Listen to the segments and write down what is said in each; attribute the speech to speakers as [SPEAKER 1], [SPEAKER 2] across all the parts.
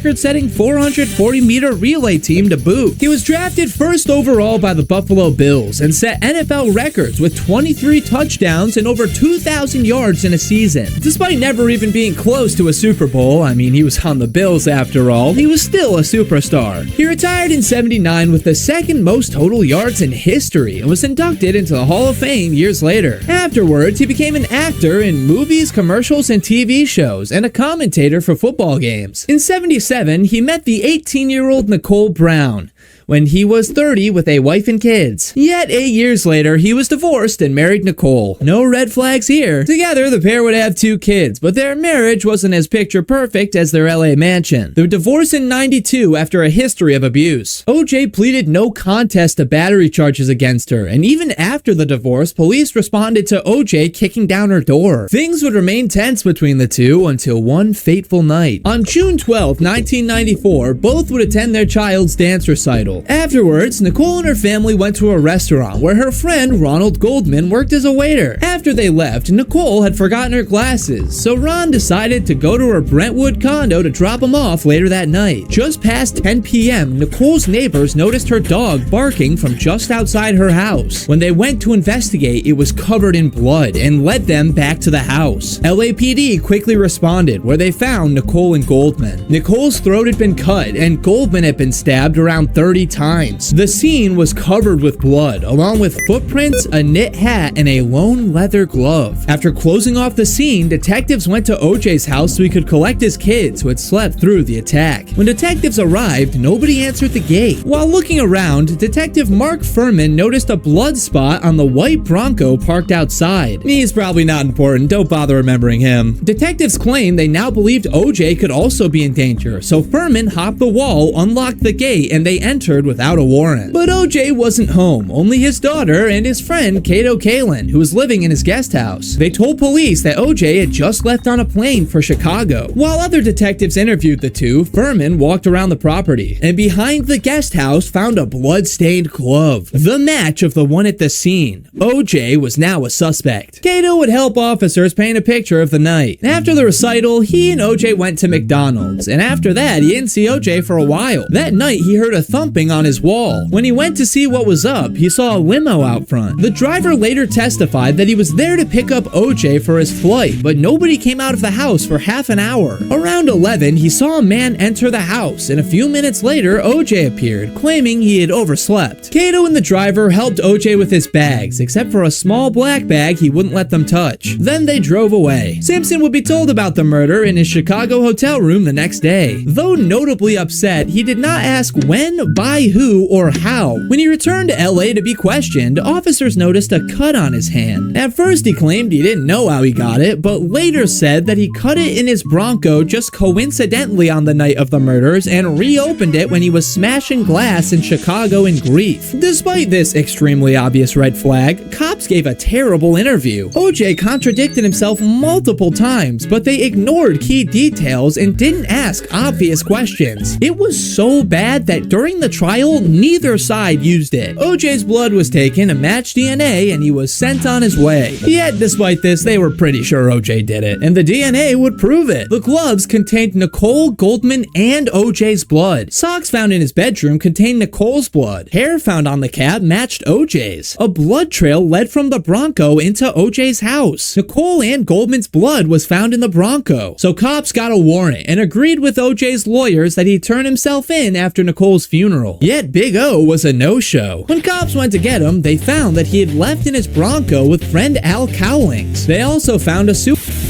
[SPEAKER 1] record-setting 440-meter relay team to boot. He was drafted first overall by the Buffalo Bills and set NFL records with 23 touchdowns and over 2,000 yards in a season. Despite never even being close to a Super Bowl, I mean, he was on the Bills after all, he was still a superstar. He retired in '79 with the second most total yards in history and was inducted into the Hall of Fame years later. Afterwards, he became an actor in movies, commercials, and TV shows, and a commentator for football games. In '77, he met the 18-year-old Nicole Brown when he was 30 with a wife and kids. Yet 8 years later, he was divorced and married Nicole. No red flags here. Together, the pair would have 2 kids, but their marriage wasn't as picture perfect as their LA mansion. They were divorced in '92 after a history of abuse. OJ pleaded no contest to battery charges against her, and even after the divorce, police responded to OJ kicking down her door. Things would remain tense between the two until one fateful night. On June 12, 1994, both would attend their child's dance recital. Afterwards, Nicole and her family went to a restaurant where her friend Ronald Goldman worked as a waiter. After they left, Nicole had forgotten her glasses, so Ron decided to go to her Brentwood condo to drop them off later that night. Just past 10 p.m., Nicole's neighbors noticed her dog barking from just outside her house. When they went to investigate, it was covered in blood and led them back to the house. LAPD quickly responded, where they found Nicole and Goldman. Nicole's throat had been cut, and Goldman had been stabbed around 30 times. The scene was covered with blood, along with footprints, a knit hat, and a lone leather glove. After closing off the scene, detectives went to OJ's house so he could collect his kids who had slept through the attack. When detectives arrived, nobody answered the gate. While looking around, Detective Mark Furman noticed a blood spot on the white Bronco parked outside. He's probably not important, don't bother remembering him. Detectives claimed they now believed OJ could also be in danger, so Furman hopped the wall, unlocked the gate, and they entered without a warrant. But OJ wasn't home, only his daughter and his friend Kato Kalin, who was living in his guest house. They told police that OJ had just left on a plane for Chicago. While other detectives interviewed the two, Furman walked around the property, and behind the guest house found a blood-stained glove, the match of the one at the scene. OJ was now a suspect. Kato would help officers paint a picture of the night. After the recital, he and OJ went to McDonald's, and after that, he didn't see OJ for a while. That night, he heard a thumping on his wall. When he went to see what was up, he saw a limo out front. The driver later testified that he was there to pick up OJ for his flight, but nobody came out of the house for half an hour. Around 11, he saw a man enter the house, and a few minutes later, OJ appeared, claiming he had overslept. Kato and the driver helped OJ with his bags, except for a small black bag he wouldn't let them touch. Then they drove away. Simpson would be told about the murder in his Chicago hotel room the next day. Though notably upset, he did not ask when, by who, or how. When he returned to LA to be questioned, officers noticed a cut on his hand. At first, he claimed he didn't know how he got it, but later said that he cut it in his Bronco just coincidentally on the night of the murders and reopened it when he was smashing glass in Chicago in grief. Despite this extremely obvious red flag, cops gave a terrible interview. OJ contradicted himself multiple times, but they ignored key details and didn't ask obvious questions. It was so bad that during the trial, neither side used it. OJ's blood was taken to match DNA and he was sent on his way. Yet, despite this, they were pretty sure OJ did it, and the DNA would prove it. The gloves contained Nicole, Goldman, and OJ's blood. Socks found in his bedroom contained Nicole's blood. Hair found on the cab matched OJ's. A blood trail led from the Bronco into OJ's house. Nicole and Goldman's blood was found in the Bronco. So cops got a warrant and agreed with OJ's lawyers that he'd turn himself in after Nicole's funeral. Yet Big O was a no-show. When cops went to get him, they found that he had left in his Bronco with friend Al Cowlings. They also found a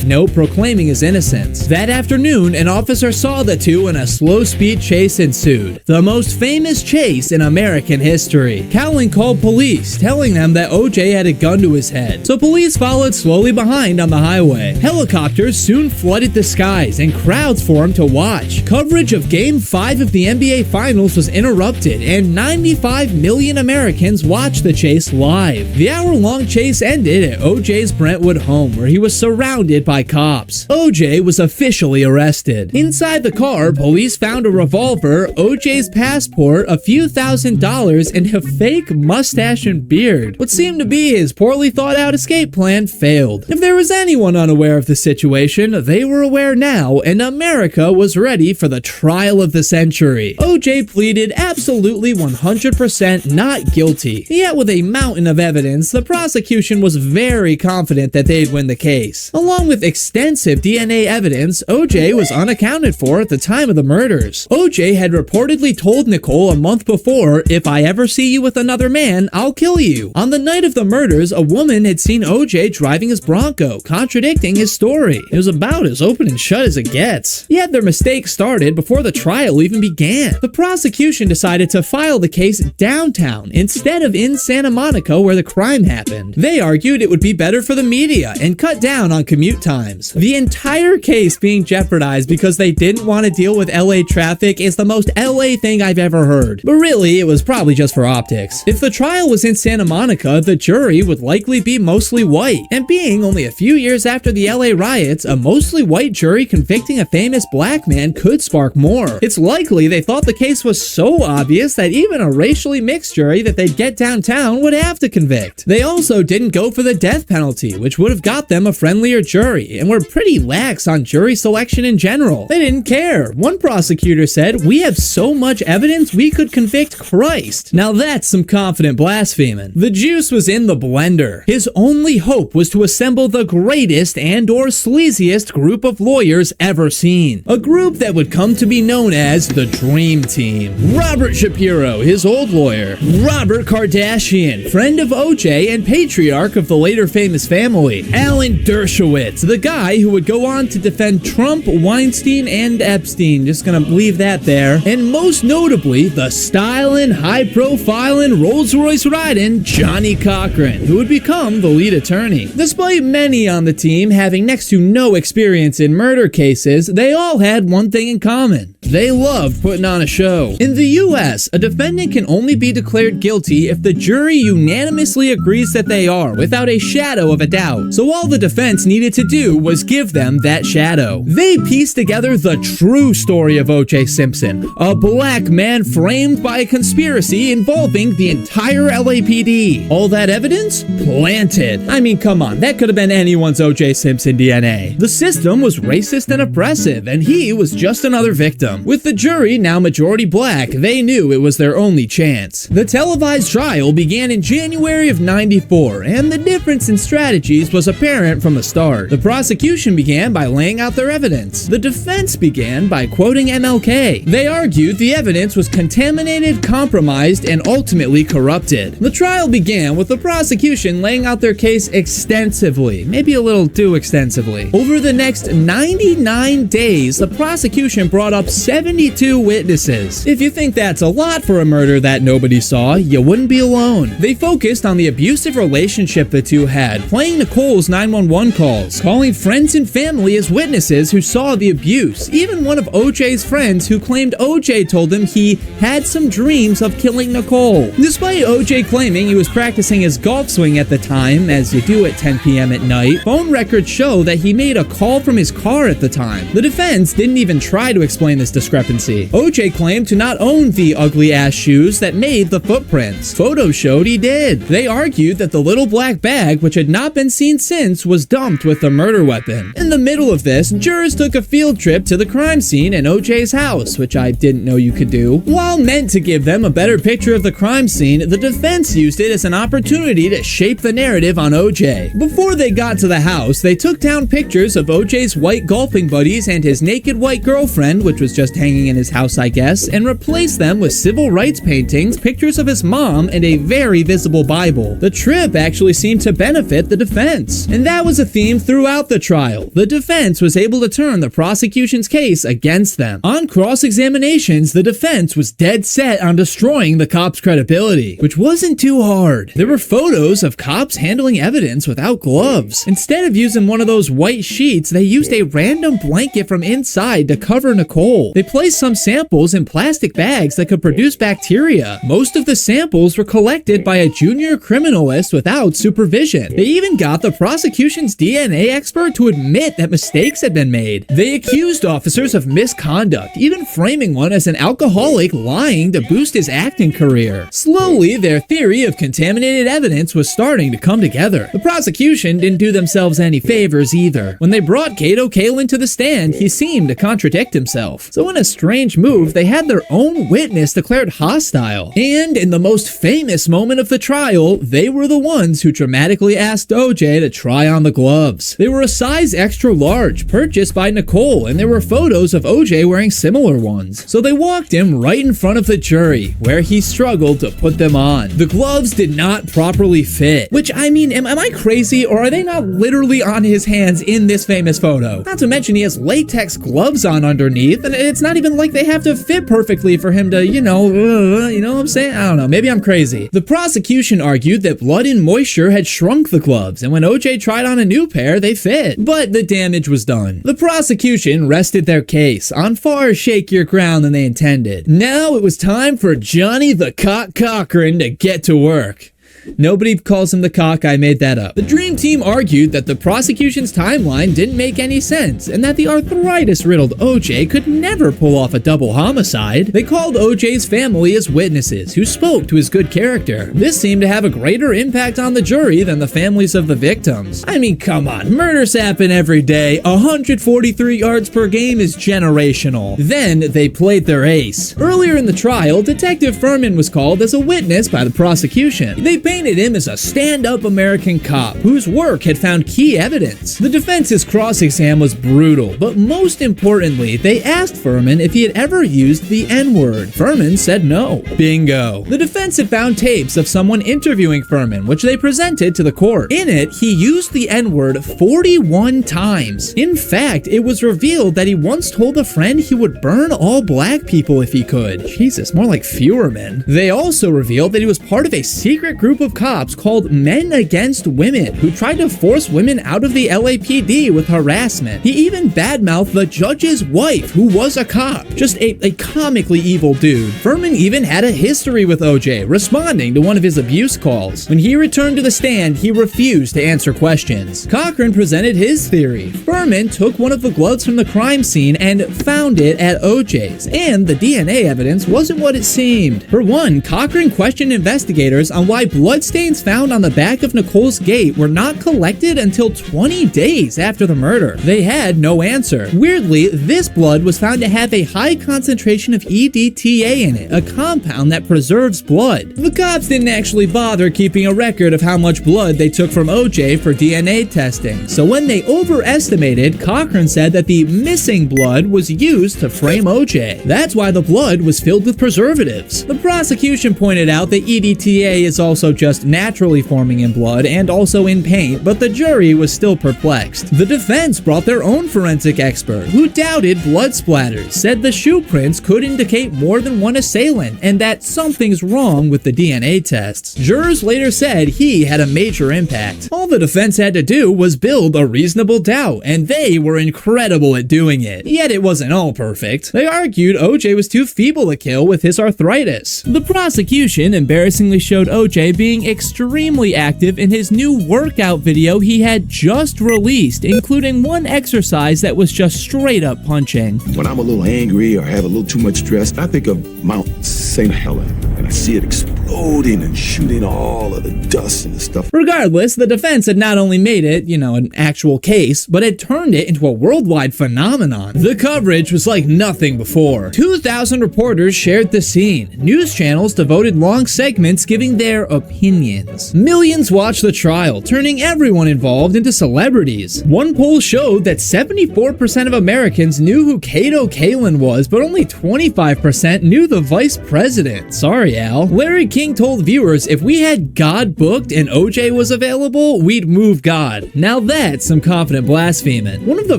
[SPEAKER 1] note proclaiming his innocence. That afternoon, an officer saw the two and a slow-speed chase ensued. The most famous chase in American history. Cowling called police, telling them that OJ had a gun to his head. So police followed slowly behind on the highway. Helicopters soon flooded the skies and crowds formed to watch. Coverage of Game 5 of the NBA Finals was interrupted erupted, and 95 million Americans watched the chase live. The hour-long chase ended at OJ's Brentwood home, where he was surrounded by cops. OJ was officially arrested. Inside the car, police found a revolver, OJ's passport, a few $1,000s, and a fake mustache and beard. What seemed to be his poorly thought-out escape plan failed. If there was anyone unaware of the situation, they were aware now, and America was ready for the trial of the century. OJ pleaded absolutely 100% not guilty. Yet with a mountain of evidence, the prosecution was very confident that they'd win the case. Along with extensive DNA evidence, OJ was unaccounted for at the time of the murders. OJ had reportedly told Nicole a month before, "If I ever see you with another man, I'll kill you." On the night of the murders, a woman had seen OJ driving his Bronco, contradicting his story. It was about as open and shut as it gets. Yet their mistake started before the trial even began. The prosecution decided to file the case downtown instead of in Santa Monica where the crime happened. They argued it would be better for the media and cut down on commute times. The entire case being jeopardized because they didn't want to deal with LA traffic is the most LA thing I've ever heard. But really, it was probably just for optics. If the trial was in Santa Monica, the jury would likely be mostly white. And being only a few years after the LA riots, a mostly white jury convicting a famous black man could spark more. It's likely they thought the case was so obvious that even a racially mixed jury that they'd get downtown would have to convict. They also didn't go for the death penalty, which would have got them a friendlier jury, and were pretty lax on jury selection in general. They didn't care. One prosecutor said, "We have so much evidence we could convict Christ." Now that's some confident blaspheming. The juice was in the blender. His only hope was to assemble the greatest and/or sleaziest group of lawyers ever seen. A group that would come to be known as the Dream Team. Robert Shapiro, his old lawyer. Robert Kardashian, friend of OJ and patriarch of the later famous family. Alan Dershowitz, the guy who would go on to defend Trump, Weinstein, and Epstein. Just gonna leave that there. And most notably, the stylin', high-profilin', Rolls-Royce riding Johnny Cochran, who would become the lead attorney. Despite many on the team having next to no experience in murder cases, they all had one thing in common. They loved putting on a show. In the US, a defendant can only be declared guilty if the jury unanimously agrees that they are, without a shadow of a doubt. So all the defense needed to do was give them that shadow. They pieced together the true story of O.J. Simpson, a black man framed by a conspiracy involving the entire LAPD. All that evidence? Planted. I mean, come on, that could have been anyone's O.J. Simpson DNA. The system was racist and oppressive, and he was just another victim. With the jury now majority black, they knew it was their only chance. The televised trial began in January of '94, and the difference in strategies was apparent from the start. The prosecution began by laying out their evidence. The defense began by quoting MLK. They argued the evidence was contaminated, compromised, and ultimately corrupted. The trial began with the prosecution laying out their case extensively, maybe a little too extensively. Over the next 99 days, the prosecution brought up 72 witnesses. If you think that's a lot for a murder that nobody saw, you wouldn't be alone. They focused on the abusive relationship the two had, playing Nicole's 911 calls, calling friends and family as witnesses who saw the abuse, even one of OJ's friends who claimed OJ told him he had some dreams of killing Nicole. Despite OJ claiming he was practicing his golf swing at the time, as you do at 10 p.m. at night, phone records show that he made a call from his car at the time. The defense didn't even try to explain this discrepancy. OJ claimed to not own the ugly-ass shoes that made the footprints. Photos showed he did. They argued that the little black bag, which had not been seen since, was dumped with the murder weapon. In the middle of this, jurors took a field trip to the crime scene in OJ's house, which I didn't know you could do. While meant to give them a better picture of the crime scene, the defense used it as an opportunity to shape the narrative on OJ. Before they got to the house, they took down pictures of OJ's white golfing buddies and his naked white girlfriend, which was just hanging in his house, I guess, and replaced them with civil rights paintings, pictures of his mom, and a very visible Bible. The trip actually seemed to benefit the defense. And that was a theme throughout the trial. The defense was able to turn the prosecution's case against them. On cross-examinations, the defense was dead set on destroying the cops' credibility, which wasn't too hard. There were photos of cops handling evidence without gloves. Instead of using one of those white sheets, they used a random blanket from inside to cover Nicole. Nicole. They placed some samples in plastic bags that could produce bacteria. Most of the samples were collected by a junior criminalist without supervision. They even got the prosecution's DNA expert to admit that mistakes had been made. They accused officers of misconduct, even framing one as an alcoholic lying to boost his acting career. Slowly, their theory of contaminated evidence was starting to come together. The prosecution didn't do themselves any favors either. When they brought Kato Kalin to the stand, he seemed to contradict himself. So in a strange move, they had their own witness declared hostile. And in the most famous moment of the trial, they were the ones who dramatically asked OJ to try on the gloves. They were a size extra large, purchased by Nicole, and there were photos of OJ wearing similar ones. So they walked him right in front of the jury, where he struggled to put them on. The gloves did not properly fit, which, I mean, am I crazy, or are they not literally on his hands in this famous photo? Not to mention he has latex gloves on underneath, and it's not even like they have to fit perfectly for him to, you know what I'm saying? I don't know, maybe I'm crazy. The prosecution argued that blood and moisture had shrunk the gloves, and when OJ tried on a new pair, they fit. But the damage was done. The prosecution rested their case on far shakier ground than they intended. Now it was time for Johnny the Cock Cochran to get to work. Nobody calls him the cock, I made that up. The Dream Team argued that the prosecution's timeline didn't make any sense, and that the arthritis-riddled OJ could never pull off a double homicide. They called OJ's family as witnesses, who spoke to his good character. This seemed to have a greater impact on the jury than the families of the victims. I mean, come on, murders happen every day. 143 yards per game is generational. Then they played their ace. Earlier in the trial, Detective Furman was called as a witness by the prosecution. They painted him as a stand-up American cop whose work had found key evidence. The defense's cross-exam was brutal, but most importantly, they asked Furman if he had ever used the N-word. Furman said no. Bingo. The defense had found tapes of someone interviewing Furman, which they presented to the court. In it, he used the N-word 41 times. In fact, it was revealed that he once told a friend he would burn all black people if he could. Jesus, more like fewer men. They also revealed that he was part of a secret group of cops called Men Against Women, who tried to force women out of the LAPD with harassment. He even badmouthed the judge's wife, who was a cop. Just a comically evil dude. Furman even had a history with OJ, responding to one of his abuse calls. When he returned to the stand, he refused to answer questions. Cochran presented his theory. Furman took one of the gloves from the crime scene and found it at OJ's, and the DNA evidence wasn't what it seemed. For one, Cochran questioned investigators on why bloodstains found on the back of Nicole's gate were not collected until 20 days after the murder. They had no answer. Weirdly, this blood was found to have a high concentration of EDTA in it, a compound that preserves blood. The cops didn't actually bother keeping a record of how much blood they took from OJ for DNA testing, so when they overestimated, Cochran said that the missing blood was used to frame OJ. That's why the blood was filled with preservatives. The prosecution pointed out that EDTA is also just naturally forming in blood and also in paint, but the jury was still perplexed. The defense brought their own forensic expert, who doubted blood splatters, said the shoe prints could indicate more than one assailant, and that something's wrong with the DNA tests. Jurors later said he had a major impact. All the defense had to do was build a reasonable doubt, and they were incredible at doing it. Yet it wasn't all perfect. They argued OJ was too feeble to kill with his arthritis. The prosecution embarrassingly showed OJ being extremely active in his new workout video he had just released, including one exercise that was just straight up punching.
[SPEAKER 2] When I'm a little angry or have a little too much stress, I think of Mount St. Helen, and I see it exploding and shooting all of the dust and the stuff.
[SPEAKER 1] Regardless, the defense had not only made it, an actual case, but had turned it into a worldwide phenomenon. The coverage was like nothing before. 2,000 reporters shared the scene. News channels devoted long segments giving their opinions. Millions watched the trial, turning everyone involved into celebrities. One poll showed that 74% of Americans knew who Kato Kalin was, but only 25% knew the vice president. Sorry, Al. Larry King King told viewers if we had God booked and OJ was available, we'd move God. Now that's some confident blaspheming. One of the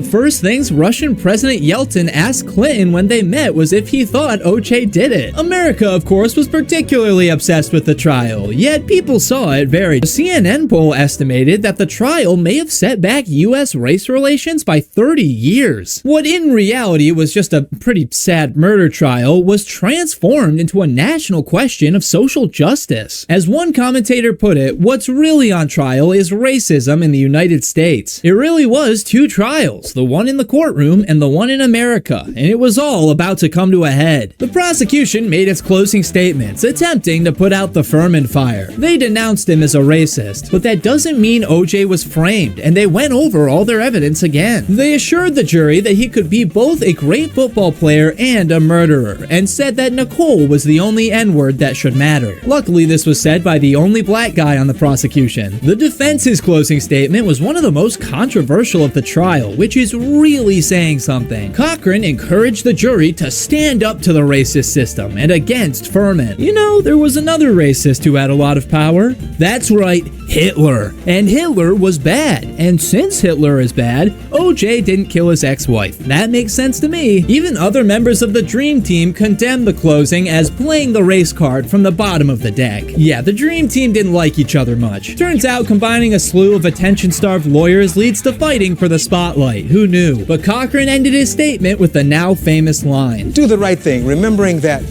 [SPEAKER 1] first things Russian President Yeltsin asked Clinton when they met was if he thought OJ did it. America, of course, was particularly obsessed with the trial, yet people saw it very. The CNN poll estimated that the trial may have set back U.S. race relations by 30 years. What in reality was just a pretty sad murder trial was transformed into a national question of social justice. As one commentator put it, what's really on trial is racism in the United States. It really was two trials, the one in the courtroom and the one in America, and it was all about to come to a head. The prosecution made its closing statements, attempting to put out the Furman fire. They denounced him as a racist, but that doesn't mean OJ was framed, and they went over all their evidence again. They assured the jury that he could be both a great football player and a murderer, and said that Nicole was the only N-word that should matter. Luckily, this was said by the only black guy on the prosecution. The defense's closing statement was one of the most controversial of the trial, which is really saying something. Cochran encouraged the jury to stand up to the racist system and against Furman. You know, there was another racist who had a lot of power. That's right, Hitler. And Hitler was bad. And since Hitler is bad, OJ didn't kill his ex-wife. That makes sense to me. Even other members of the Dream Team condemned the closing as playing the race card from the bottom of the deck. Yeah, the Dream Team didn't like each other much. Turns out combining a slew of attention-starved lawyers leads to fighting for the spotlight. Who knew? But Cochran ended his statement with the now famous line.
[SPEAKER 3] Do the right thing, remembering that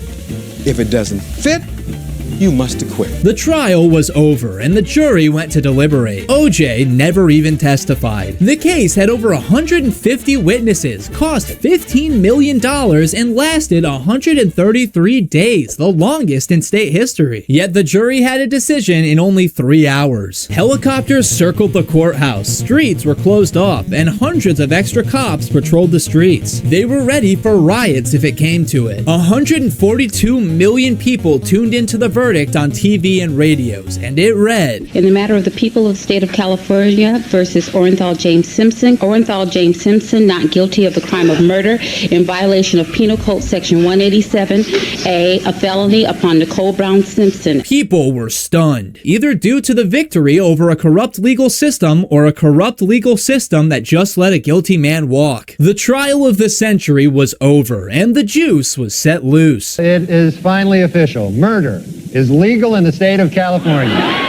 [SPEAKER 3] if it doesn't fit, you must acquit.
[SPEAKER 1] The trial was over, and the jury went to deliberate. OJ never even testified. The case had over 150 witnesses, cost $15 million, and lasted 133 days, the longest in state history. Yet the jury had a decision in only 3 hours. Helicopters circled the courthouse, streets were closed off, and hundreds of extra cops patrolled the streets. They were ready for riots if it came to it. 142 million people tuned into the verdict on TV and radios, and it read,
[SPEAKER 4] in the matter of the people of the state of California versus Orenthal James Simpson, Orenthal James Simpson not guilty of the crime of murder in violation of Penal Code Section 187A, a felony upon Nicole Brown Simpson.
[SPEAKER 1] People were stunned, either due to the victory over a corrupt legal system or a corrupt legal system that just let a guilty man walk. The trial of the century was over, and the juice was set loose.
[SPEAKER 5] It is finally official. Murder is legal in the state of California.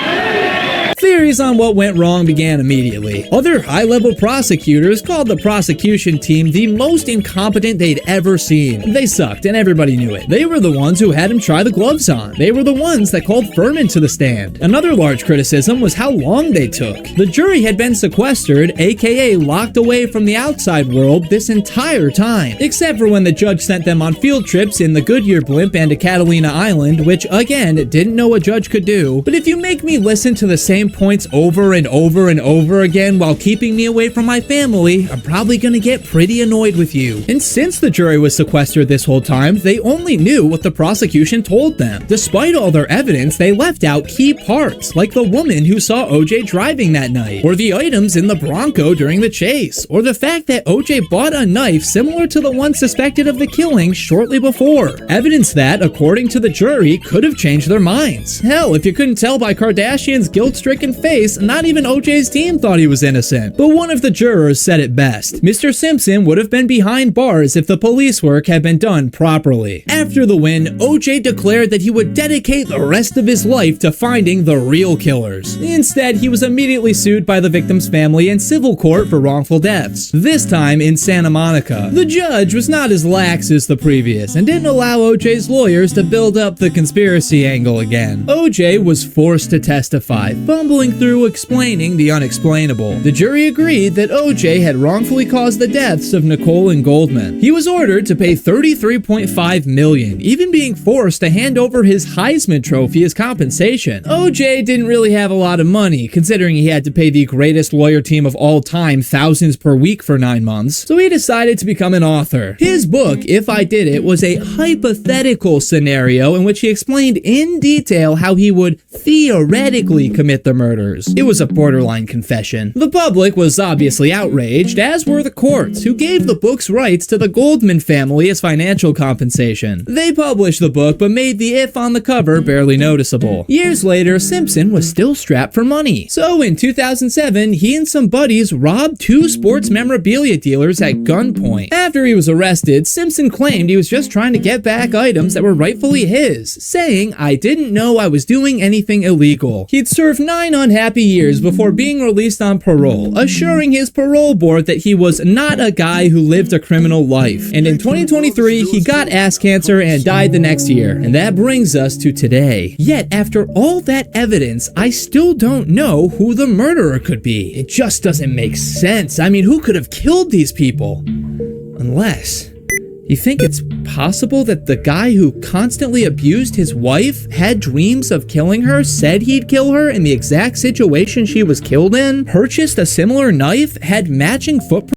[SPEAKER 1] Theories on what went wrong began immediately. Other high-level prosecutors called the prosecution team the most incompetent they'd ever seen. They sucked, and everybody knew it. They were the ones who had him try the gloves on. They were the ones that called Furman to the stand. Another large criticism was how long they took. The jury had been sequestered, aka locked away from the outside world, this entire time, except for when the judge sent them on field trips in the Goodyear blimp and to Catalina Island, which, again, didn't know a judge could do. But if you make me listen to the same points over and over and over again while keeping me away from my family, I'm probably gonna get pretty annoyed with you. And since the jury was sequestered this whole time, they only knew what the prosecution told them. Despite all their evidence, they left out key parts, like the woman who saw OJ driving that night, or the items in the Bronco during the chase, or the fact that OJ bought a knife similar to the one suspected of the killing shortly before. Evidence that, according to the jury, could have changed their minds. Hell, if you couldn't tell by Kardashian's guilt-stricken face, not even OJ's team thought he was innocent. But one of the jurors said it best. Mr. Simpson would have been behind bars if the police work had been done properly. After the win, OJ declared that he would dedicate the rest of his life to finding the real killers. Instead, he was immediately sued by the victim's family in civil court for wrongful deaths, this time in Santa Monica. The judge was not as lax as the previous and didn't allow OJ's lawyers to build up the conspiracy angle again. OJ was forced to testify, fumbling through explaining the unexplainable. The jury agreed that OJ had wrongfully caused the deaths of Nicole and Goldman. He was ordered to pay $33.5 million, even being forced to hand over his Heisman Trophy as compensation. OJ didn't really have a lot of money, considering he had to pay the greatest lawyer team of all time thousands per week for 9 months, so he decided to become an author. His book, If I Did It, was a hypothetical scenario in which he explained in detail how he would theoretically commit the murder. murders. It was a borderline confession. The public was obviously outraged, as were the courts, who gave the book's rights to the Goldman family as financial compensation. They published the book, but made the "if" on the cover barely noticeable. Years later, Simpson was still strapped for money. So in 2007, he and some buddies robbed 2 sports memorabilia dealers at gunpoint. After he was arrested, Simpson claimed he was just trying to get back items that were rightfully his, saying, "I didn't know I was doing anything illegal." He'd served 9 unhappy years before being released on parole, assuring his parole board that he was not a guy who lived a criminal life. And in 2023, he got ass cancer and died the next year. And that brings us to today. Yet, after all that evidence, I still don't know who the murderer could be. It just doesn't make sense. I mean, who could have killed these people? Unless... You think it's possible that the guy who constantly abused his wife, had dreams of killing her, said he'd kill her in the exact situation she was killed in, purchased a similar knife, had matching footprints,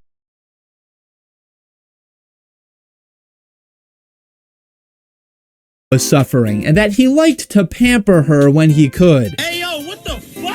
[SPEAKER 1] was suffering, and that he liked to pamper her when he could?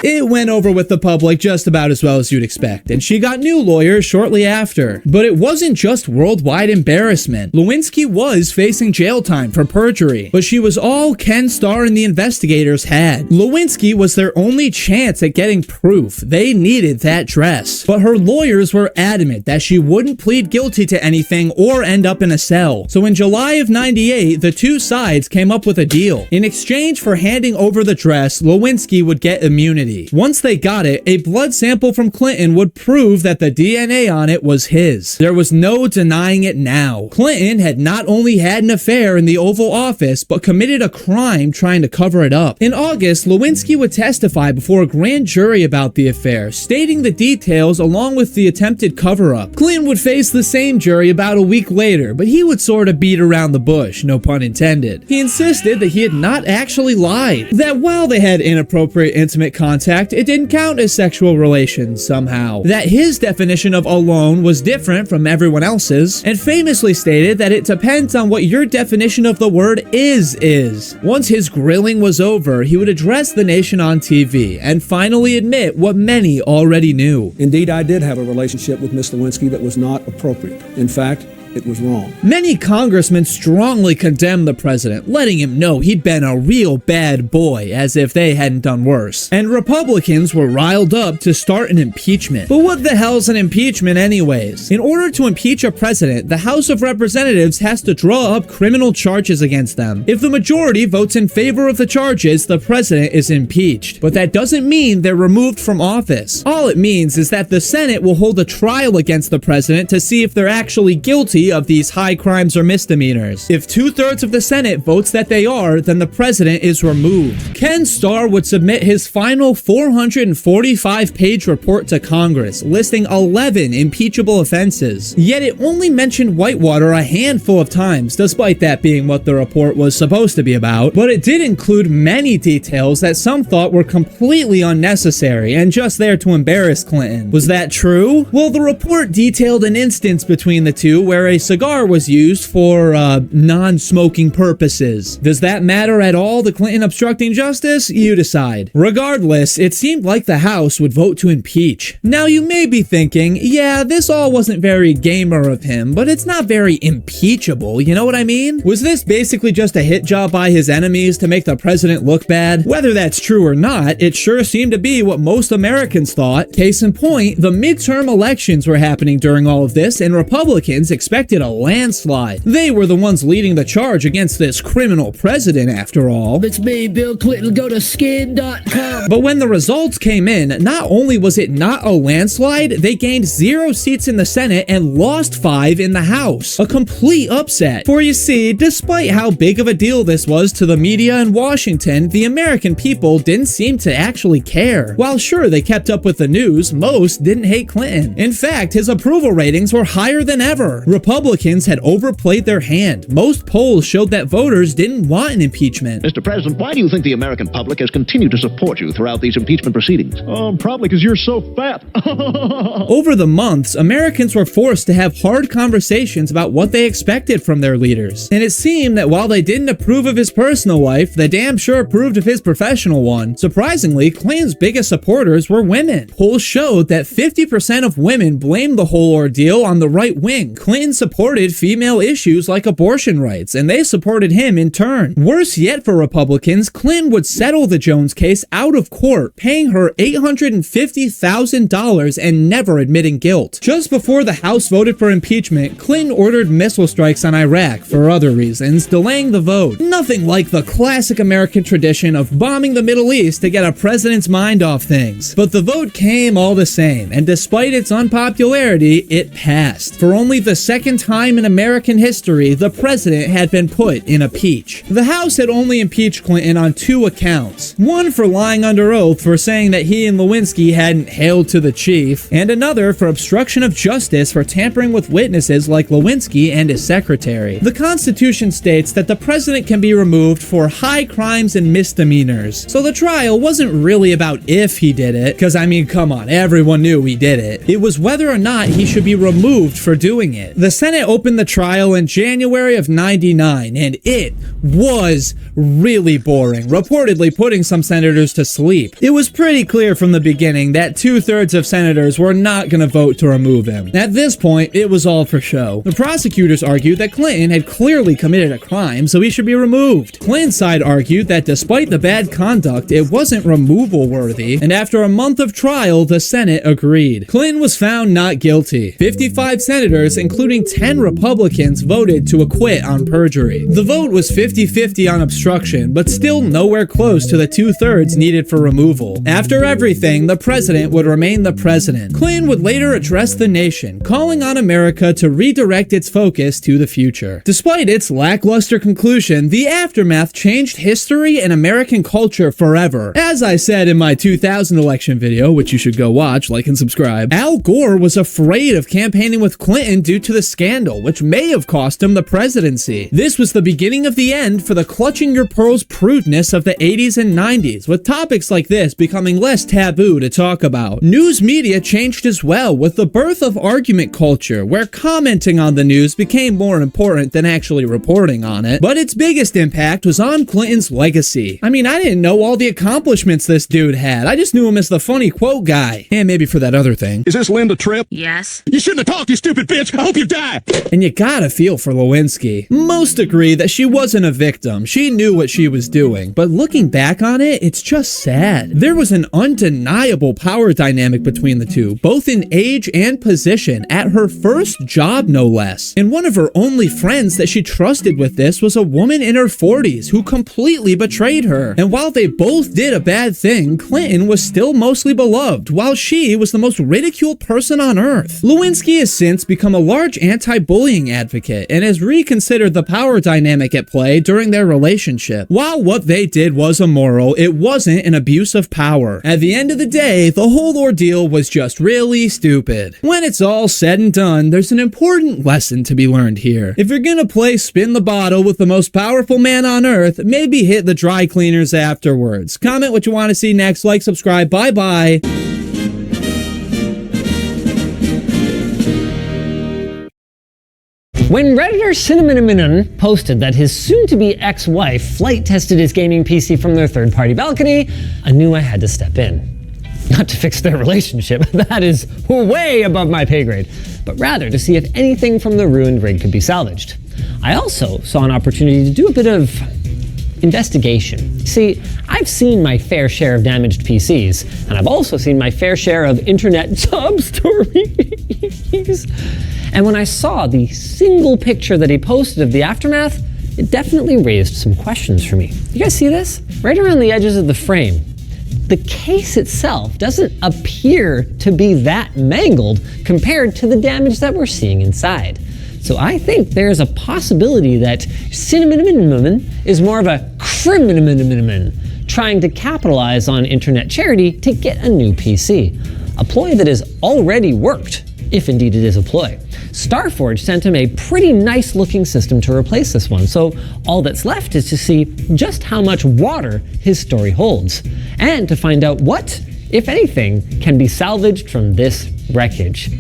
[SPEAKER 1] It went over with the public just about as well as you'd expect, and she got new lawyers shortly after. But it wasn't just worldwide embarrassment. Lewinsky was facing jail time for perjury, but she was all Ken Starr and the investigators had. Lewinsky was their only chance at getting proof. They needed that dress. But her lawyers were adamant that she wouldn't plead guilty to anything or end up in a cell. So in July of '98, the two sides came up with a deal. In exchange for handing over the dress, Lewinsky would get immunity. Once they got it, a blood sample from Clinton would prove that the DNA on it was his. There was no denying it now. Clinton had not only had an affair in the Oval Office, but committed a crime trying to cover it up. In August, Lewinsky would testify before a grand jury about the affair, stating the details along with the attempted cover-up. Clinton would face the same jury about a week later, but he would sort of beat around the bush, no pun intended. He insisted that he had not actually lied, that while they had inappropriate intimate contact, it didn't count as sexual relations somehow, that his definition of alone was different from everyone else's, and famously stated that it depends on what your definition of the word is. Once his grilling was over, he would address the nation on TV and finally admit what many already knew.
[SPEAKER 6] Indeed, I did have a relationship with Miss Lewinsky that was not appropriate. In fact, it was wrong.
[SPEAKER 1] Many congressmen strongly condemned the president, letting him know he'd been a real bad boy, as if they hadn't done worse. And Republicans were riled up to start an impeachment. But what the hell's an impeachment anyways? In order to impeach a president, the House of Representatives has to draw up criminal charges against them. If the majority votes in favor of the charges, the president is impeached. But that doesn't mean they're removed from office. All it means is that the Senate will hold a trial against the president to see if they're actually guilty of these high crimes or misdemeanors. If 2/3 of the Senate votes that they are, then the president is removed. Ken Starr would submit his final 445-page report to Congress, listing 11 impeachable offenses. Yet it only mentioned Whitewater a handful of times, despite that being what the report was supposed to be about. But it did include many details that some thought were completely unnecessary and just there to embarrass Clinton. Was that true? Well, the report detailed an instance between the two where a cigar was used for non-smoking purposes. Does that matter at all to Clinton obstructing justice? You decide. Regardless, it seemed like the House would vote to impeach. Now you may be thinking, yeah, this all wasn't very gamer of him, but it's not very impeachable, you know what I mean? Was this basically just a hit job by his enemies to make the president look bad? Whether that's true or not, it sure seemed to be what most Americans thought. Case in point, the midterm elections were happening during all of this, and Republicans expected a landslide. They were the ones leading the charge against this criminal president, after all.
[SPEAKER 7] It's me, Bill Clinton. Go to skin.com.
[SPEAKER 1] But when the results came in, not only was it not a landslide, they gained 0 seats in the Senate and lost 5 in the House. A complete upset. For you see, despite how big of a deal this was to the media in Washington, the American people didn't seem to actually care. While sure they kept up with the news, most didn't hate Clinton. In fact, his approval ratings were higher than ever. Republicans had overplayed their hand. Most polls showed that voters didn't want an impeachment.
[SPEAKER 8] Mr. President, why do you think the American public has continued to support you throughout these impeachment proceedings?
[SPEAKER 9] Oh, probably because you're so fat.
[SPEAKER 1] Over the months, Americans were forced to have hard conversations about what they expected from their leaders. And it seemed that while they didn't approve of his personal life, they damn sure approved of his professional one. Surprisingly, Clinton's biggest supporters were women. Polls showed that 50% of women blamed the whole ordeal on the right wing. Clinton supported female issues like abortion rights, and they supported him in turn. Worse yet for Republicans, Clinton would settle the Jones case out of court, paying her $850,000 and never admitting guilt. Just before the House voted for impeachment, Clinton ordered missile strikes on Iraq for other reasons, delaying the vote. Nothing like the classic American tradition of bombing the Middle East to get a president's mind off things. But the vote came all the same, and despite its unpopularity, it passed. For only the second time in American history, the president had been put in a peach. The House had only impeached Clinton on 2 accounts. One for lying under oath for saying that he and Lewinsky hadn't hailed to the chief, and another for obstruction of justice for tampering with witnesses like Lewinsky and his secretary. The Constitution states that the president can be removed for high crimes and misdemeanors. So the trial wasn't really about if he did it, because I mean, come on, everyone knew he did it. It was whether or not he should be removed for doing it. The Senate opened the trial in January of '99, and it was really boring, reportedly putting some senators to sleep. It was pretty clear from the beginning that 2/3 of senators were not going to vote to remove him. At this point, it was all for show. The prosecutors argued that Clinton had clearly committed a crime, so he should be removed. Clinton's side argued that despite the bad conduct, it wasn't removal worthy, and after a month of trial, the Senate agreed. Clinton was found not guilty. 55 senators, including 10 Republicans, voted to acquit on perjury. The vote was 50-50 on obstruction, but still nowhere close to the 2/3 needed for removal. After everything, the president would remain the president. Clinton would later address the nation, calling on America to redirect its focus to the future. Despite its lackluster conclusion, the aftermath changed history and American culture forever. As I said in my 2000 election video, which you should go watch, like and subscribe, Al Gore was afraid of campaigning with Clinton due to the scandal, which may have cost him the presidency. This was the beginning of the end for the clutching your pearls prudeness of the 80s and 90s, with topics like this becoming less taboo to talk about. News media changed as well, with the birth of argument culture, where commenting on the news became more important than actually reporting on it. But its biggest impact was on Clinton's legacy. I mean, I didn't know all the accomplishments this dude had. I just knew him as the funny quote guy. And maybe for that other thing.
[SPEAKER 9] Is this Linda Tripp?
[SPEAKER 10] Yes.
[SPEAKER 9] You shouldn't have talked, you stupid bitch. I hope you die.
[SPEAKER 1] And you gotta feel for Lewinsky. Most agree that she wasn't a victim. She knew what she was doing. But looking back on it, it's just sad. There was an undeniable power dynamic between the two, both in age and position, at her first job no less. And one of her only friends that she trusted with this was a woman in her 40s who completely betrayed her. And while they both did a bad thing, Clinton was still mostly beloved, while she was the most ridiculed person on earth. Lewinsky has since become a large anti-bullying advocate and has reconsidered the power dynamic at play during their relationship. While what they did was immoral, it wasn't an abuse of power. At the end of the day, the whole ordeal was just really stupid. When it's all said and done, there's an important lesson to be learned here. If you're gonna play spin the bottle with the most powerful man on earth, maybe hit the dry cleaners afterwards. Comment what you want to see next, like, subscribe, bye-bye.
[SPEAKER 11] When Redditor Cinnamon posted that his soon-to-be ex-wife flight-tested his gaming PC from their third-party balcony, I knew I had to step in. Not to fix their relationship, that is way above my pay grade, but rather to see if anything from the ruined rig could be salvaged. I also saw an opportunity to do a bit of investigation. See, I've seen my fair share of damaged PCs, and I've also seen my fair share of internet sob stories. And when I saw the single picture that he posted of the aftermath, it definitely raised some questions for me. You guys see this? Right around the edges of the frame. The case itself doesn't appear to be that mangled compared to the damage that we're seeing inside. So I think there's a possibility that Cinnamon is more of a criminal trying to capitalize on internet charity to get a new PC. A ploy that has already worked if indeed it is a ploy. Starforge sent him a pretty nice looking system to replace this one, so all that's left is to see just how much water his story holds, and to find out what, if anything, can be salvaged from this wreckage.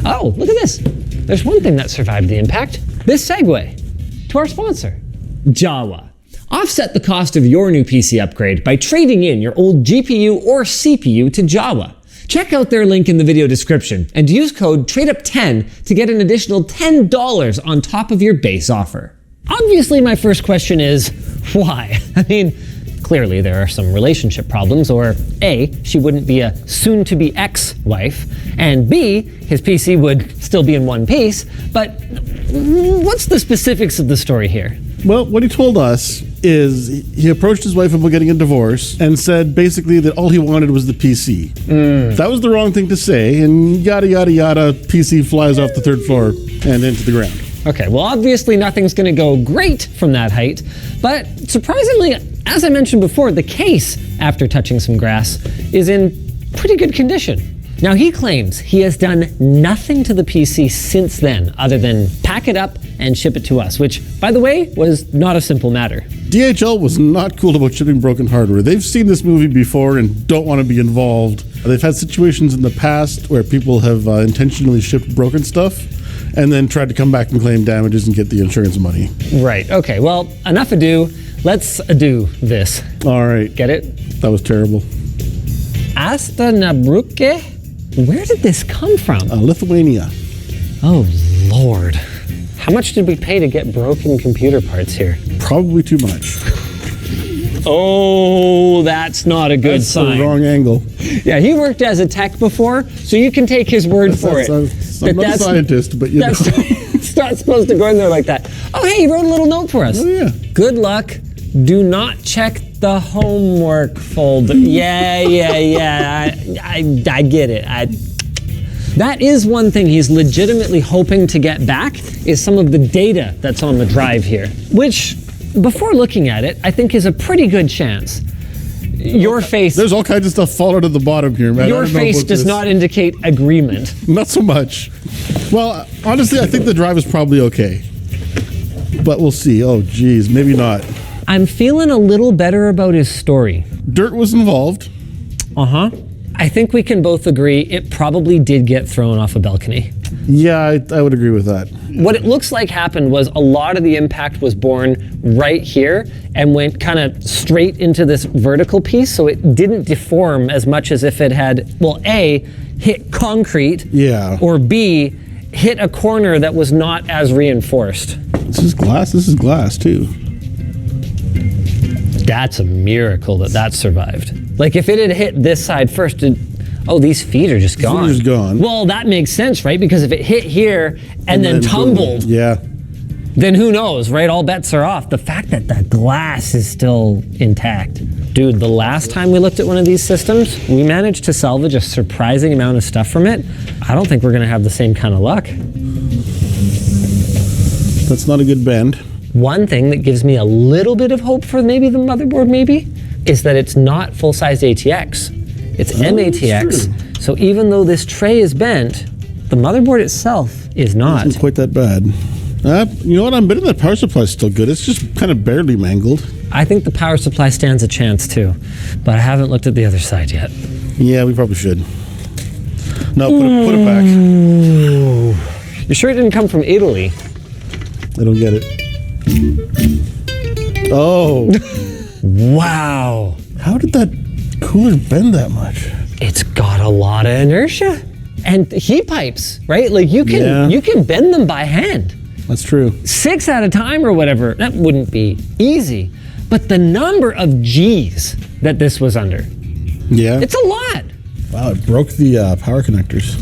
[SPEAKER 11] Oh, look at this. There's one thing that survived the impact. This segue to our sponsor, Jawa. Offset the cost of your new PC upgrade by trading in your old GPU or CPU to Jawa. Check out their link in the video description and use code TRADEUP10 to get an additional $10 on top of your base offer. Obviously, my first question is, why? I mean, clearly there are some relationship problems, or A, she wouldn't be a soon-to-be ex-wife, and B, his PC would still be in one piece, but what's the specifics of the story here?
[SPEAKER 10] Well, what he told us is he approached his wife about getting a divorce and said basically that all he wanted was the PC. That was the wrong thing to say, and yada, yada, yada, PC flies off the third floor and into the ground.
[SPEAKER 11] Okay, well, obviously nothing's going to go great from that height, but surprisingly, as I mentioned before, the case, after touching some grass, is in pretty good condition. Now, he claims he has done nothing to the PC since then, other than pack it up and ship it to us, which, by the way, was not a simple matter.
[SPEAKER 10] DHL was not cool about shipping broken hardware. They've seen this movie before and don't want to be involved. They've had situations in the past where people have intentionally shipped broken stuff and then tried to come back and claim damages and get the insurance money.
[SPEAKER 11] Right, okay, well, enough ado. Let's ado this.
[SPEAKER 10] All right.
[SPEAKER 11] Get it?
[SPEAKER 10] That was terrible.
[SPEAKER 11] Astanabruke? Where did this come from?
[SPEAKER 10] Lithuania.
[SPEAKER 11] Oh, Lord. How much did we pay to get broken computer parts here?
[SPEAKER 10] Probably too much.
[SPEAKER 11] Oh, that's not a good sign.
[SPEAKER 10] That's the wrong angle.
[SPEAKER 11] Yeah, he worked as a tech before, so you can take his word for it.
[SPEAKER 10] I'm not a scientist, but you know.
[SPEAKER 11] It's not supposed to go in there like that. Oh, hey, he wrote a little note for us.
[SPEAKER 10] Oh, yeah.
[SPEAKER 11] Good luck. Do not check the homework folder. Yeah. I get it. That is one thing he's legitimately hoping to get back, is some of the data that's on the drive here, which, before looking at it, I think is a pretty good chance. Your face...
[SPEAKER 10] There's all kinds of stuff falling at the bottom here, man.
[SPEAKER 11] Your face does not indicate agreement.
[SPEAKER 10] Not so much. Well, honestly, I think the drive is probably okay. But we'll see. Oh, geez, maybe not.
[SPEAKER 11] I'm feeling a little better about his story.
[SPEAKER 10] Dirt was involved.
[SPEAKER 11] Uh-huh. I think we can both agree it probably did get thrown off a balcony.
[SPEAKER 10] Yeah, I would agree with that.
[SPEAKER 11] What it looks like happened was a lot of the impact was born right here and went kind of straight into this vertical piece, so it didn't deform as much as if it had, well, A, hit concrete,
[SPEAKER 10] yeah,
[SPEAKER 11] or B, hit a corner that was not as reinforced.
[SPEAKER 10] This is glass? This is glass, too.
[SPEAKER 11] That's a miracle that survived. Like, if it had hit this side first, these feet are just gone.
[SPEAKER 10] Feet are gone.
[SPEAKER 11] Well, that makes sense, right? Because if it hit here and then tumbled,
[SPEAKER 10] yeah,
[SPEAKER 11] then who knows, right? All bets are off. The fact that the glass is still intact. Dude, the last time we looked at one of these systems, we managed to salvage a surprising amount of stuff from it. I don't think we're gonna have the same kind of luck.
[SPEAKER 10] That's not a good bend.
[SPEAKER 11] One thing that gives me a little bit of hope for maybe the motherboard is that it's not full-size ATX. It's MATX. So even though this tray is bent, the motherboard itself is not.
[SPEAKER 10] It's not quite that bad. You know what? I'm betting that power supply is still good. It's just kind of barely mangled.
[SPEAKER 11] I think the power supply stands a chance too, but I haven't looked at the other side yet.
[SPEAKER 10] Yeah, we probably should. No, put it back.
[SPEAKER 11] You sure it didn't come from Italy?
[SPEAKER 10] I don't get it. Oh.
[SPEAKER 11] Wow.
[SPEAKER 10] How did that cooler bend that much?
[SPEAKER 11] It's got a lot of inertia. And heat pipes, right? Like you can bend them by hand.
[SPEAKER 10] That's true.
[SPEAKER 11] 6 at a time or whatever. That wouldn't be easy. But the number of G's that this was under.
[SPEAKER 10] Yeah.
[SPEAKER 11] It's a lot.
[SPEAKER 10] Wow, it broke the power connectors.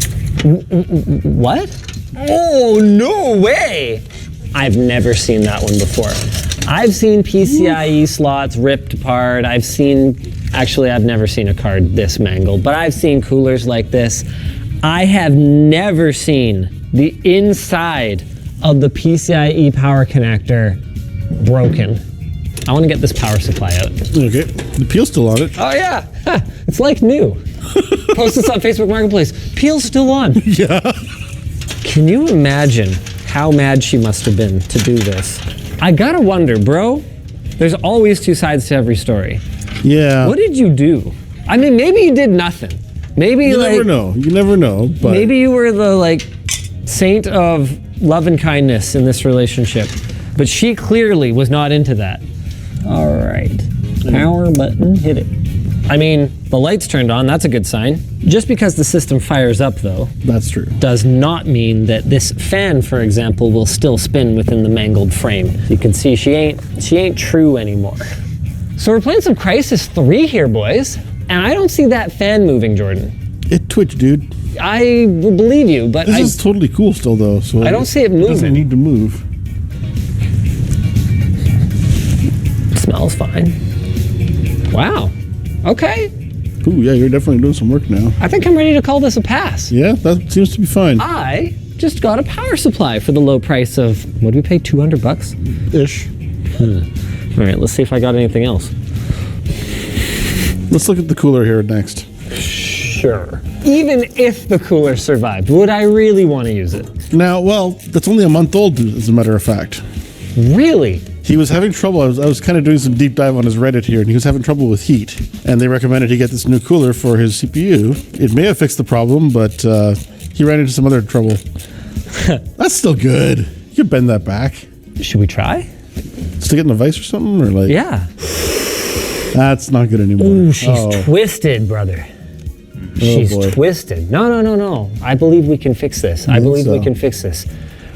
[SPEAKER 11] What? Oh, no way. I've never seen that one before. I've seen PCIe slots ripped apart. I've never seen a card this mangled, but I've seen coolers like this. I have never seen the inside of the PCIe power connector broken. I want to get this power supply out.
[SPEAKER 10] Okay, the peel's still on it.
[SPEAKER 11] Oh yeah, it's like new. Post this on Facebook Marketplace. Peel's still on.
[SPEAKER 10] Yeah.
[SPEAKER 11] Can you imagine how mad she must have been to do this? I gotta wonder, bro, there's always two sides to every story.
[SPEAKER 10] Yeah.
[SPEAKER 11] What did you do? I mean, maybe you did nothing. Maybe
[SPEAKER 10] you never know. You never know. But
[SPEAKER 11] maybe you were the saint of love and kindness in this relationship. But she clearly was not into that. All right. Power button, hit it. I mean, the light's turned on, that's a good sign. Just because the system fires up, though,
[SPEAKER 10] that's true,
[SPEAKER 11] does not mean that this fan, for example, will still spin within the mangled frame. You can see she ain't true anymore. So we're playing some Crysis 3 here, boys. And I don't see that fan moving, Jordan.
[SPEAKER 10] It twitched, dude.
[SPEAKER 11] I will believe you, but
[SPEAKER 10] this is totally cool still, though. So
[SPEAKER 11] I don't see it moving.
[SPEAKER 10] It doesn't need to move.
[SPEAKER 11] It smells fine. Wow. Okay.
[SPEAKER 10] Ooh, yeah, you're definitely doing some work now.
[SPEAKER 11] I think I'm ready to call this a pass.
[SPEAKER 10] Yeah, that seems to be fine.
[SPEAKER 11] I just got a power supply for the low price of, what did we pay, $200?
[SPEAKER 10] Ish.
[SPEAKER 11] All right, let's see if I got anything else.
[SPEAKER 10] Let's look at the cooler here next.
[SPEAKER 11] Sure. Even if the cooler survived, would I really want to use it?
[SPEAKER 10] Now, well, that's only a month old, as a matter of fact.
[SPEAKER 11] Really?
[SPEAKER 10] He was having trouble. I was kind of doing some deep dive on his Reddit here, and he was having trouble with heat. And they recommended he get this new cooler for his CPU. It may have fixed the problem, but he ran into some other trouble. That's still good. You could bend that back.
[SPEAKER 11] Should we try?
[SPEAKER 10] Stick it in a vise or something, or like?
[SPEAKER 11] Yeah.
[SPEAKER 10] That's not good anymore.
[SPEAKER 11] Ooh, she's twisted, brother. She's twisted. No. I believe we can fix this. I believe we can fix this.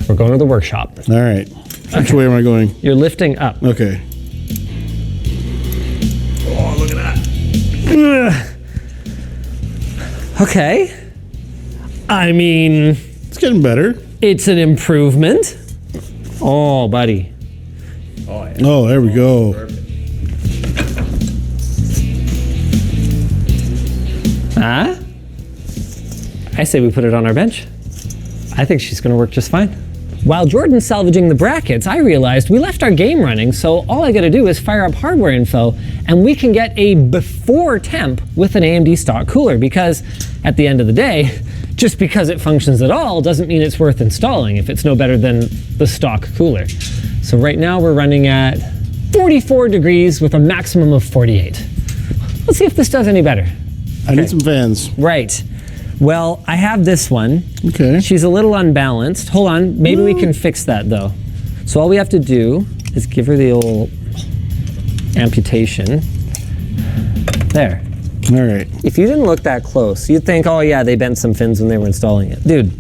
[SPEAKER 11] We're going to the workshop.
[SPEAKER 10] All right. Which way am I going?
[SPEAKER 11] You're lifting up.
[SPEAKER 10] Okay.
[SPEAKER 11] Oh, look at that. Okay. I mean...
[SPEAKER 10] It's getting better.
[SPEAKER 11] It's an improvement. Oh, buddy.
[SPEAKER 10] Oh, yeah. Oh, there we go.
[SPEAKER 11] Huh? I say we put it on our bench. I think she's going to work just fine. While Jordan's salvaging the brackets, I realized we left our game running, so all I gotta do is fire up hardware info, and we can get a before temp with an AMD stock cooler, because at the end of the day, just because it functions at all doesn't mean it's worth installing if it's no better than the stock cooler. So right now we're running at 44 degrees with a maximum of 48. Let's see if this does any better.
[SPEAKER 10] I need some fans.
[SPEAKER 11] Right. Well, I have this one.
[SPEAKER 10] Okay.
[SPEAKER 11] She's a little unbalanced. Hold on, maybe we can fix that though. So all we have to do is give her the old amputation. There.
[SPEAKER 10] All right.
[SPEAKER 11] If you didn't look that close, you'd think, oh yeah, they bent some fins when they were installing it. Dude,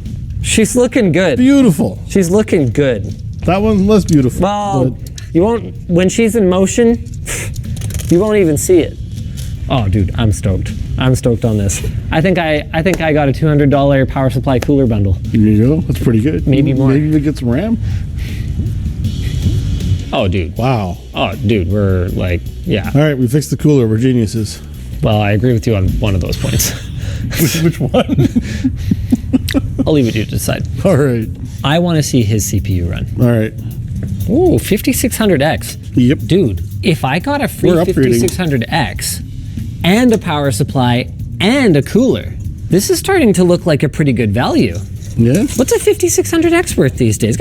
[SPEAKER 11] she's looking good.
[SPEAKER 10] Beautiful.
[SPEAKER 11] She's looking good.
[SPEAKER 10] That one's less beautiful.
[SPEAKER 11] Well, you won't, when she's in motion, you won't even see it. Oh, dude, I'm stoked. I'm stoked on this. I think I got a $200 power supply cooler bundle.
[SPEAKER 10] There you go. That's pretty good.
[SPEAKER 11] Maybe more.
[SPEAKER 10] Maybe we get some RAM.
[SPEAKER 11] Oh, dude.
[SPEAKER 10] Wow.
[SPEAKER 11] Oh, dude, we're like, yeah.
[SPEAKER 10] All right, we fixed the cooler. We're geniuses.
[SPEAKER 11] Well, I agree with you on one of those points.
[SPEAKER 10] Which one?
[SPEAKER 11] I'll leave it to you to decide.
[SPEAKER 10] All right.
[SPEAKER 11] I want to see his CPU run.
[SPEAKER 10] All right.
[SPEAKER 11] Ooh, 5600X.
[SPEAKER 10] Yep.
[SPEAKER 11] Dude, if I got a free 5600X and a power supply and a cooler, this is starting to look like a pretty good value.
[SPEAKER 10] Yeah.
[SPEAKER 11] What's a 5600X worth these days?